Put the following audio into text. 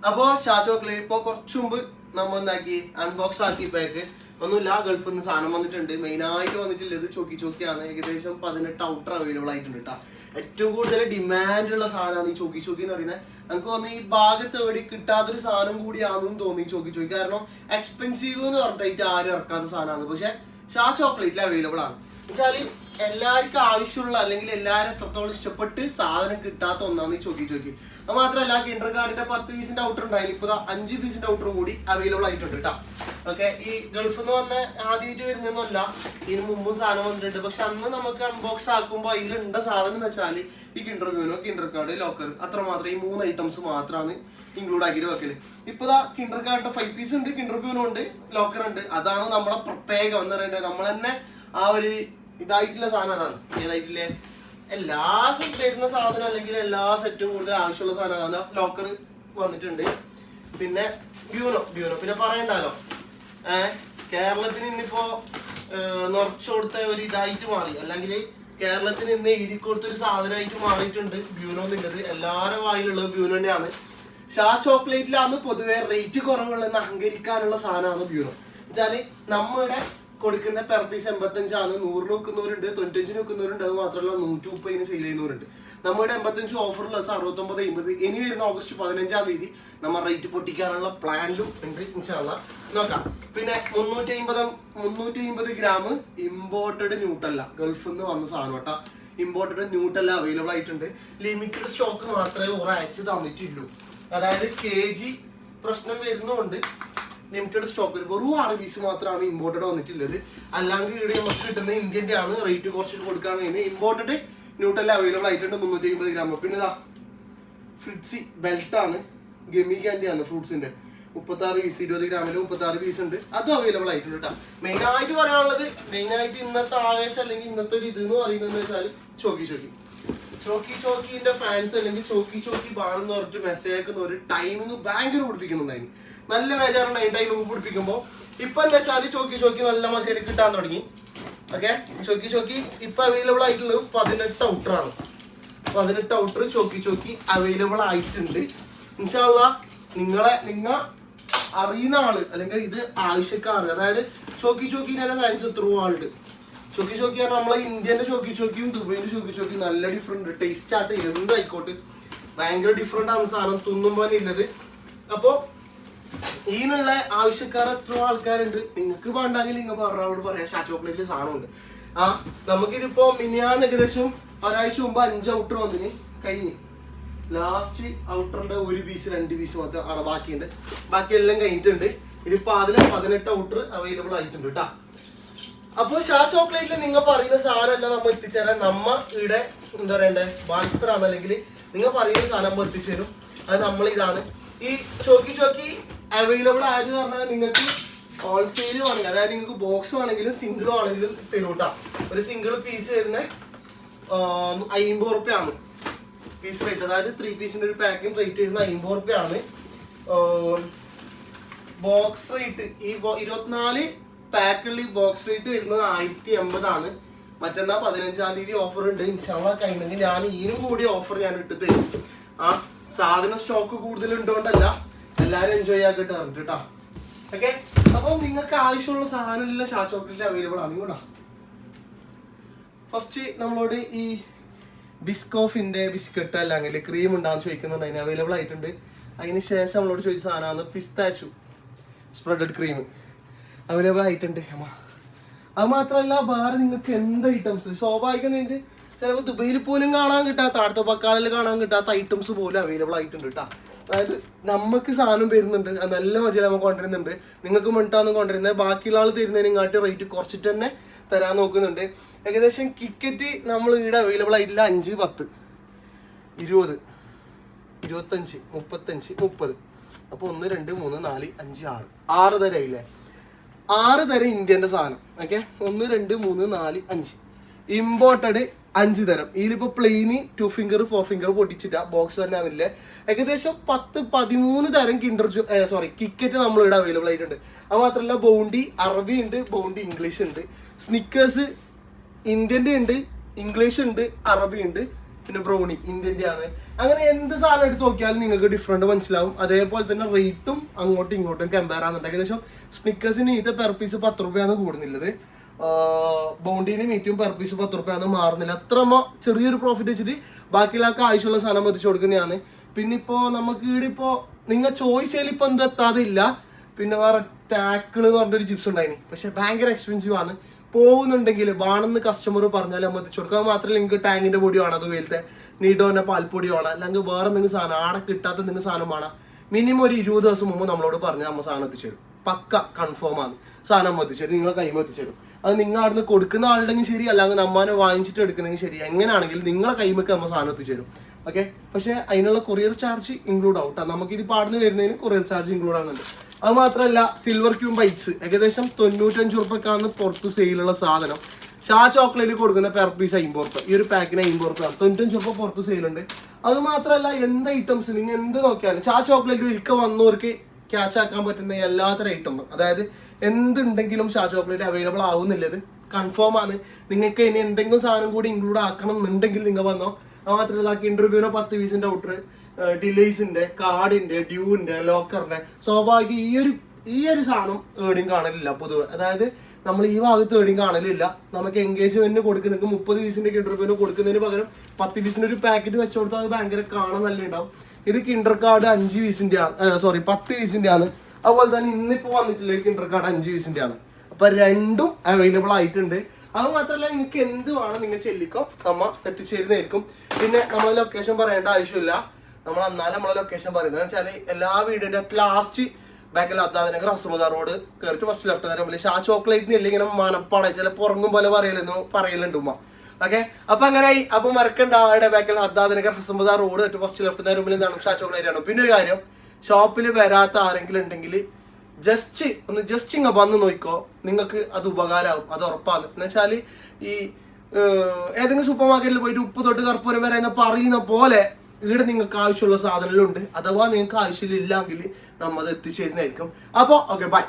അപ്പോ ഷാ ചോക്ലേറ്റ് ഇപ്പൊ കുറച്ചു മുമ്പ് നമ്മ എന്താക്കി അൺബോക്സ് ആക്കിയപ്പോഴേക്ക് ഒന്നുമില്ല, ഗൾഫിൽ നിന്ന് സാധനം വന്നിട്ടുണ്ട്. മെയിൻ ആയിട്ട് വന്നിട്ടുള്ളത് ചോക്കിയാണ്. ഏകദേശം 18 ഔട്ടർ അവൈലബിൾ ആയിട്ടുണ്ട് കേട്ടോ. ഏറ്റവും കൂടുതൽ ഡിമാൻഡ് ഉള്ള സാധനമാണ് ഈ ചോക്കി എന്ന് പറയുന്നത്. നമുക്ക് തോന്നുന്നു ഈ ഭാഗത്ത് എവിടെ കിട്ടാത്തൊരു സാധനം കൂടിയാണെന്ന് തോന്നി ചോക്കി. കാരണം എക്സ്പെൻസീവ് എന്ന് പറഞ്ഞിട്ട് ആരും ഇറക്കാത്ത സാധനമാണ്. പക്ഷെ ഷാ ചോക്ലേറ്റിൽ അവൈലബിൾ ആണ്. എന്നുവെച്ചാല് എല്ലാവർക്കും ആവശ്യമുള്ള അല്ലെങ്കിൽ എല്ലാവരും എത്രത്തോളം ഇഷ്ടപ്പെട്ട് സാധനം കിട്ടാത്ത ഒന്നാണ് ഈ ചോക്കി. അത് മാത്രമല്ല കിൻഡർ ഗാർഡിന്റെ 10 പീസിന്റെ ഔട്ടർ ഉണ്ടായിരുന്നു. ഇപ്പൊ 5 പീസിന്റെ ഔട്ടറും കൂടി അവൈലബിൾ ആയിട്ടുണ്ട് കേട്ടോ. ഓക്കെ, ഈ ഗൾഫിൽ നിന്ന് വന്ന ആദ്യമായിട്ട് വരുന്നൊന്നുമല്ല, ഇതിന് മുമ്പും സാധനം വന്നിട്ടുണ്ട്. പക്ഷെ അന്ന് നമുക്ക് അൺബോക്സ് ആക്കുമ്പോൾ അതിലുണ്ട സാധനം എന്ന് വെച്ചാൽ ഈ കിൻഡർ ഗാർഡ്, ലോക്കർ, അത്ര മാത്രം. ഈ 3 ഐറ്റംസ് മാത്രമാണ് ഇൻക്ലൂഡ് ആക്കിയിട്ട് വെക്കല്. ഇപ്പൊ കിൻഡർ ഗാർഡിന്റെ 5 പീസ് ഉണ്ട്, കിൻഡർ ഉണ്ട്, ലോക്കർ ഉണ്ട്. അതാണ് നമ്മളെ പ്രത്യേകം എന്ന് പറയുന്നത്. നമ്മൾ തന്നെ ആ ഒരു ഇതായിട്ടുള്ള സാധനം അതാണ്. ഏതായിട്ടില്ലേ, എല്ലാ സെറ്റ് വരുന്ന സാധനം അല്ലെങ്കിൽ എല്ലാ സെറ്റും കൂടുതൽ ആവശ്യമുള്ള സാധനമാണ്. ലോക്കർ വന്നിട്ടുണ്ട്. പിന്നെ ബ്യൂനോ പിന്നെ പറയണ്ടല്ലോ, കേരളത്തിന് ഇന്നിപ്പോ നിറച്ചു കൊടുത്ത ഒരു ഇതായിട്ട് മാറി, അല്ലെങ്കിൽ കേരളത്തിന് ഇന്ന് എഴുതി കൊടുത്തൊരു സാധനമായിട്ട് മാറിയിട്ടുണ്ട് ബ്യൂനോ എന്നുള്ളത്. എല്ലാവരുടെ വായിലുള്ളത് ബ്യൂനോ തന്നെയാണ്. ഷാ ചോക്ലേറ്റിലാണ് പൊതുവെ റേറ്റ് കുറവുള്ളതെന്ന് അഹങ്കരിക്കാനുള്ള സാധനമാണ് ബ്യൂനോ. വെച്ചാല് നമ്മുടെ കൊടുക്കുന്ന പെർ പീസ് 85 ആണ്. 100 വെക്കുന്നവരുണ്ട്, 95 വെക്കുന്നവരുണ്ട്. അത് മാത്രമല്ല 130 സെയിൽ ചെയ്യുന്നവരുണ്ട്. നമ്മുടെ 85 ഓഫറുള്ള 69, 50. ഇനി വരുന്ന ഓഗസ്റ്റ് 15-ാം തീയതി നമ്മൾ റേറ്റ് പൊട്ടിക്കാനുള്ള പ്ലാനിലും ഉണ്ട്. ഇൻഷാല്ലാ നോക്കാം. പിന്നെ 350 ഗ്രാം ഇമ്പോർട്ടഡ് ന്യൂട്ടല്ല, ഗൾഫിൽ നിന്ന് വന്ന സാധനം കേട്ടോ. ഇമ്പോർട്ടഡ് ന്യൂട്ടല്ല അവൈലബിൾ ആയിട്ടുണ്ട്. ലിമിറ്റഡ് സ്റ്റോക്ക് മാത്രമേ ഒരാഴ്ച തന്നിട്ടുള്ളൂ. അതായത് KG പ്രശ്നം വരുന്നുണ്ട്. ലിമിറ്റഡ് സ്റ്റോക്ക് വെറും 6 പീസ് മാത്രമാണ് ഇമ്പോർട്ടഡ് വന്നിട്ടുള്ളത്. അല്ലെങ്കിൽ ഇവിടെ നമുക്ക് കിട്ടുന്ന ഇന്ത്യൻ്റെ ആണ്. റേറ്റ് കുറച്ചിട്ട് കൊടുക്കാൻ വേണ്ടി ഇമ്പോർട്ടഡ് ന്യൂട്ടല്ല അവൈലബിൾ ആയിട്ടുണ്ട്. 350 ഗ്രാം. പിന്നെ ഇതാ ഫ്രിഡ്സി ബെൽറ്റാണ്, ഗമി ക്യാൻഡി ആണ് ഫ്രൂട്ട്സിന്റെ. 36 പീസ്, 20 ഗ്രാമിൽ 36 പീസ് ഉണ്ട്. അതും അവൈലബിൾ ആയിട്ടുണ്ട് കേട്ടോ. മെയിനായിട്ട് പറയാനുള്ളത്, മെയിനായിട്ട് ഇന്നത്തെ ആവേശം അല്ലെങ്കിൽ ഇന്നത്തെ ഒരു ഇത് എന്ന് പറയുന്നത് വെച്ചാൽ ചോക്കിന്റെ ഫാൻസ് അല്ലെങ്കിൽ ചോക്കി ബാണെന്ന് പറഞ്ഞിട്ട് മെസ്സേജ് അയക്കുന്ന ഒരു ടൈമിങ് ഭയങ്കര പിടിപ്പിക്കുന്നുണ്ടായിരുന്നു. നല്ല ബേജാറുണ്ടായി ടൈമിങ് പിടിപ്പിക്കുമ്പോൾ. ഇപ്പൊ എന്താ വെച്ചാൽ ചോക്കി നല്ല മസേരി കിട്ടാൻ തുടങ്ങി. ഓക്കെ, ചോക്കി ഇപ്പൊ അവൈലബിൾ ആയിട്ടുള്ളത് 18 ഔട്ടറാണ്. 18 ഔട്ടർ ചോക്കി അവൈലബിൾ ആയിട്ടുണ്ട്. ഇൻഷാല്ലാ നിങ്ങൾ അറിയുന്ന ആള് അല്ലെങ്കിൽ ഇത് ആവശ്യക്കാർ, അതായത് ചോക്കിനെ ഫാൻസ് എത്രയോ ആളുണ്ട്. ചോക്കി പറഞ്ഞാൽ നമ്മളെ ഇന്ത്യന്റെ ചോക്കിയും ദുബൈന്റെ ചോക്കി നല്ല ഡിഫറെന്റ് ടേസ്റ്റ് ആയിട്ട് എന്തായിക്കോട്ടെ ഭയങ്കര ഡിഫറെന്റ് ആണ് സാധനം, തിന്നുമ്പോൾ ഉള്ളത്. അപ്പോ ഇതിനുള്ള ആവശ്യക്കാർ എത്രയോ ആൾക്കാരുണ്ട്. നിങ്ങൾക്ക് വേണ്ടെങ്കിൽ നിങ്ങൾ പറഞ്ഞോട് പറയാം, ഷാ ചോക്ലേറ്റിൽ സാധനമുണ്ട്. നമുക്കിതിപ്പോ മിനിയാന്ന് ഏകദേശം ഒരാഴ്ച മുമ്പ് 5 ഔട്ടർ വന്നിന് കഴിഞ്ഞ്. ലാസ്റ്റ് ഔട്ടറിന്റെ 1 പീസ് 2 പീസ് മാത്രം ആണ് ബാക്കിയുണ്ട്. ബാക്കി എല്ലാം കഴിഞ്ഞിട്ടുണ്ട്. ഇതിപ്പോ അതിന് 18 ഔട്ടർ അവൈലബിൾ ആയിട്ടുണ്ട് കേട്ടാ. അപ്പൊ ഷാ ചോക്ലേറ്റിൽ നിങ്ങൾ പറയുന്ന സാധനമല്ല നമ്മൾ എത്തിച്ചേരാൻ. നമ്മ ഇവിടെ എന്താ പറയണ്ടേ, ബാലിസ്തറാണ്. അല്ലെങ്കിൽ നിങ്ങൾ പറയുന്ന സാധനം നമ്മൾ എത്തിച്ചേരും. അത് നമ്മൾ ഇതാണ്. ഈ ചോക്കി അവൈലബിൾ ആയത് പറഞ്ഞാൽ നിങ്ങൾക്ക് ഹോൾസെയിൽ വേണമെങ്കിൽ, അതായത് നിങ്ങൾക്ക് ബോക്സ് വേണമെങ്കിലും സിംഗിൾ ആണെങ്കിലും തരും കേട്ടോ. ഒരു സിംഗിൾ പീസ് വരുന്ന 50 റുപ്യാണ് പീസ് റേറ്റ്. അതായത് 3 പീസിന്റെ ഒരു പാക്കിംഗ് റേറ്റ് വരുന്ന 50 റുപ്യാണ്. ബോക്സ് റേറ്റ് ഈ 24 പാക്കുള്ള ബോക്സ് റേറ്റ് വരുന്നത് 1080 ആണ്. മറ്റന്നാ 15-ാം തീയതി ഓഫർ ഉണ്ട്. ഇൻഷാല്ലാ കഴിഞ്ഞെങ്കിൽ ഞാൻ ഇതിനും കൂടി ഓഫർ ഞാൻ ഇട്ട് തരും. സാധനം സ്റ്റോക്ക് കൂടുതൽ ഉണ്ടോണ്ടല്ല, എല്ലാവരും എൻജോയ് ആക്കിയിട്ട് പറഞ്ഞിട്ട് കേട്ടോ. ഓക്കെ, അപ്പം നിങ്ങൾക്ക് ആവശ്യമുള്ള സാധനം ഷാ ചോക്ലേറ്റ് അവൈലബിൾ ആണ്. ഇങ്ങോട്ടാ ഫസ്റ്റ് നമ്മളോട് ഈ ബിസ്കോഫിന്റെ ബിസ്ക്കറ്റ് അല്ലെങ്കിൽ ക്രീം ഉണ്ടാകുന്ന ചോദിക്കുന്നുണ്ട്. അതിന് അവൈലബിൾ ആയിട്ടുണ്ട്. അതിന് ശേഷം നമ്മളോട് ചോദിച്ച സാധനമാണ് പിസ്താച്ചു സ്പ്രെഡഡ് ക്രീം അവൈലബിൾ ആയിട്ടുണ്ട്. അത് മാത്രമല്ല വേറെ നിങ്ങൾക്ക് എന്ത് ഐറ്റംസ് സ്വാഭാവികം നിങ്ങൾക്ക് ചിലപ്പോൾ ദുബൈയിൽ പോലും കാണാൻ കിട്ടാത്ത, അടുത്ത ബക്കാലിൽ കാണാൻ കിട്ടാത്ത ഐറ്റംസ് പോലും അവൈലബിൾ ആയിട്ടുണ്ട് കേട്ടോ. അതായത് നമുക്ക് സാധനം വരുന്നുണ്ട്, അത് നല്ല മജയിൽ നമുക്ക് കൊണ്ടുവരുന്നുണ്ട്. നിങ്ങൾക്ക് വേണ്ടിയിട്ടാണ് കൊണ്ടുവരുന്നത്. ബാക്കിയുള്ള ആൾ തരുന്നതിനെക്കാട്ടി റേറ്റ് കുറച്ചിട്ട് തന്നെ തരാൻ നോക്കുന്നുണ്ട്. ഏകദേശം കിക്കറ്റ് നമ്മൾ ഇവിടെ അവൈലബിൾ ആയിട്ടില്ല. 5, 10, 20, 25, 35, 30. അപ്പോൾ 1, 2, 3, 4, 5, 6 തരം ഇല്ലേ? 6 തരം ഇന്ത്യൻ്റെ സാധനം. ഓക്കെ, 1, 2, 3, 4, 5 ഇമ്പോർട്ടഡ് 5 തരം. ഇതിലിപ്പോ പ്ലെയിന് 2 ഫിംഗർ 4 ഫിംഗർ പൊട്ടിച്ചിട്ടാ ബോക്സ് തന്നെ ആവില്ലേ. ഏകദേശം 10-13 തരം കിക്കറ്റ് നമ്മൾ ഇവിടെ അവൈലബിൾ ആയിട്ടുണ്ട്. അത് മാത്രമല്ല ബൗണ്ടി അറബി ഉണ്ട്, ബൗണ്ടി ഇംഗ്ലീഷ് ഉണ്ട്, സ്നിക്കേഴ്സ് ഇന്ത്യൻ്റെ ഉണ്ട്, ഇംഗ്ലീഷ് ഉണ്ട്, അറബി ഉണ്ട്, പിന്നെ ബ്രൗണി ഇന്ത്യൻ്റെ ആണ്. അങ്ങനെ എന്ത് സാധനം എടുത്ത് നോക്കിയാലും നിങ്ങൾക്ക് ഡിഫറൻറ്റ് മനസ്സിലാവും. അതേപോലെ തന്നെ റേറ്റും അങ്ങോട്ടും ഇങ്ങോട്ടും കമ്പയർ ആകുന്നുണ്ട്. ഏകദേശം സ്നിക്കേഴ്സിന് ഇത് പെർ പീസ് 10 രൂപയാണ് കൂടുന്നുള്ളത്, ബൗണ്ടിന് മീറ്റും പെർ പീസ് 10 രൂപയാണ് മാറുന്നില്ല. അത്ര ചെറിയൊരു പ്രോഫിറ്റ് വെച്ചിട്ട് ബാക്കിയുള്ളവർക്ക് ആവശ്യമുള്ള സാധനം എത്തിച്ചു കൊടുക്കുന്നതാണ്. പിന്നെ ഇപ്പോൾ നമുക്ക് ഇവിടെ ഇപ്പോൾ നിങ്ങൾ ചോദിച്ചാൽ ഇപ്പം എന്താ എത്താതില്ല. പിന്നെ വേറെ ടാക്കിൾ എന്ന് പറഞ്ഞൊരു ചിപ്സ് ഉണ്ടായിന്, പക്ഷെ ഭയങ്കര എക്സ്പെൻസീവ് ആണ്. പോകുന്നുണ്ടെങ്കിൽ വേണമെന്ന് കസ്റ്റമർ പറഞ്ഞാൽ നമ്മൾ എത്തിച്ചു കൊടുക്കുക. മാത്രമല്ല നിങ്ങൾക്ക് ടാങ്കിന്റെ പൊടി വേണം, അതുപോലത്തെ നീഡോന്റെ പാൽപ്പൊടി വേണം, അല്ലെങ്കിൽ വേറെ എന്തെങ്കിലും സാധനം ആടെ കിട്ടാത്ത എന്തെങ്കിലും സാധനം വേണം, മിനിമം ഒരു 20 ദിവസം മുമ്പ് നമ്മളോട് പറഞ്ഞാൽ നമ്മൾ സാധനം എത്തിച്ചു തരും. പക്ക കൺഫേം ആണ്, സാധനം എത്തിച്ചു തരും, നിങ്ങളെ കൈമ എത്തിച്ചു തരും. അത് നിങ്ങൾ അവിടുന്ന് കൊടുക്കുന്ന ആളുടെങ്കിൽ ശരി, അല്ലെങ്കിൽ നമ്മനെ വാങ്ങിച്ചിട്ട് എടുക്കുന്നെങ്കിൽ ശരി, എങ്ങനെയാണെങ്കിലും നിങ്ങളെ കൈമക്ക് നമ്മൾ സാധനം എത്തിച്ചു തരും. ഓക്കെ, പക്ഷെ അതിനുള്ള കൊറിയർ ചാർജ് ഇൻക്ലൂഡ് ആവും. നമുക്കിത് പാടുന്ന വരുന്നതിന് കൊറിയർ ചാർജ് ഇൻക്ലൂഡ് ആകുന്നുണ്ട്. അത് മാത്രമല്ല സിൽവർ ക്യൂം ബൈറ്റ്സ് ഏകദേശം 95 രൂപക്കാണ് പുറത്ത് സെയിലുള്ള സാധനം. ഷാ ചോക്ലേറ്റ് കൊടുക്കുന്ന പെർ പീസ് 50 രൂപ, ഈ ഒരു പാക്കിന് 50 രൂപ, 95 രൂപ പുറത്ത് സെയിലുണ്ട്. അത് മാത്രമല്ല എന്ത് ഐറ്റംസ് നിങ്ങൾ എന്ത് നോക്കിയാലും ഷാ ചോക്ലേറ്റ് വിൽക്ക വന്നവർക്ക് ക്യാച്ച് ആക്കാൻ പറ്റുന്ന എല്ലാത്തരം ഐറ്റം, അതായത് എന്തുണ്ടെങ്കിലും ഷാ ചോക്ലേറ്റ് അവൈലബിൾ ആവുന്നില്ലത് കൺഫേം ആണ്. നിങ്ങൾക്ക് ഇനി എന്തെങ്കിലും സാധനം കൂടി ഇൻക്ലൂഡ് ആക്കണം എന്നുണ്ടെങ്കിൽ നിങ്ങൾ വന്നോ. അത് മാത്രമല്ല ഇന്റർവ്യൂവിനോ 10 പീസിന്റെ ഔട്ടർ, ഡിലേസിന്റെ, കാർഡിന്റെ, ഡ്യൂവിന്റെ, ലോക്കറിന്റെ, സ്വാഭാവിക ഈ ഒരു സാധനം ഏർണിങ് കാണലില്ല പൊതുവെ. അതായത് നമ്മൾ ഈ ഭാഗത്ത് ഏർണിങ് കാണലില്ല. നമുക്ക് എൻഗേജ്മെന്റിന് കൊടുക്കുന്ന 30 പീസിന്റെ ഇന്റർവ്യൂവിന് കൊടുക്കുന്നതിന് പകരം 10 പീസിന്റെ ഒരു പാക്കറ്റ് വെച്ചു കൊടുത്താൽ അത് ഭയങ്കര കാണാൻ നല്ല ഉണ്ടാവും. ഇത് കിൻഡർ കാർഡ് 5 പീസിന്റെ ആണ്, 10 പീസിന്റെ ആണ്. അതുപോലെ തന്നെ ഇന്നിപ്പോ വന്നിട്ടില്ല കിൻഡർ കാർഡ് 5 പീസിന്റെ ആണ്. അപ്പൊ രണ്ടും അവൈലബിൾ ആയിട്ടുണ്ട്. അത് മാത്രമല്ല നിങ്ങൾക്ക് എന്ത് വേണം നിങ്ങൾ ചെല്ലിക്കോ, നമ്മ എത്തിച്ചേരുന്നതായിരിക്കും. പിന്നെ നമ്മളെ ലൊക്കേഷൻ പറയേണ്ട ആവശ്യമില്ല, നമ്മൾ എന്നാലും നമ്മളെ ലൊക്കേഷൻ പറയുന്നത് വെച്ചാൽ എല്ലാ വീടിന്റെ ലാസ്റ്റ് ബാക്കിൽ അദ്ദാനഗർ ഹസമദ റോഡ് കയറിട്ട് ഫസ്റ്റ് ലെഫ്റ്റ് നേരം ഷാ ചോക്ലേറ്റിന് ഇല്ലെങ്കിൽ ഇങ്ങനെ മനപ്പാട ചിലപ്പോൾ ഉറങ്ങും പോലെ പറയലുണ്ട് ഉമ്മ. ഓക്കെ, അപ്പൊ അങ്ങനെയായി. അപ്പൊ മറക്കണ്ട, ആടെ ബാക്കിൽ അദ്ദാനഗർ ഹസമദ റോഡ് ഫസ്റ്റ് ലെഫ്റ്റ് നേരം എന്താണ് ഷാ ചോക്ലേറ്റ് ആണ്. പിന്നെ ഒരു കാര്യം, ഷോപ്പിൽ വരാത്ത ആരെങ്കിലും ഉണ്ടെങ്കിൽ ജസ്റ്റ് ഇങ്ങ വന്ന് നോക്കിക്കോ, നിങ്ങൾക്ക് അത് ഉപകാരമാകും, അത് ഉറപ്പാണ്. എന്ന് വെച്ചാൽ ഈ ഏതെങ്കിലും സൂപ്പർ മാർക്കറ്റിൽ പോയിട്ട് ഉപ്പ് തൊട്ട് കർപ്പൂരം വരെ എന്ന് പറയുന്ന പോലെ ഇവിടെ നിങ്ങൾക്ക് ആവശ്യമുള്ള സാധനങ്ങളുണ്ട്. അഥവാ നിങ്ങൾക്ക് ആവശ്യമില്ലെങ്കിൽ നമ്മൾ അത് എത്തിച്ചേരുന്നതായിരിക്കും. അപ്പോൾ ഓക്കെ, ബൈ.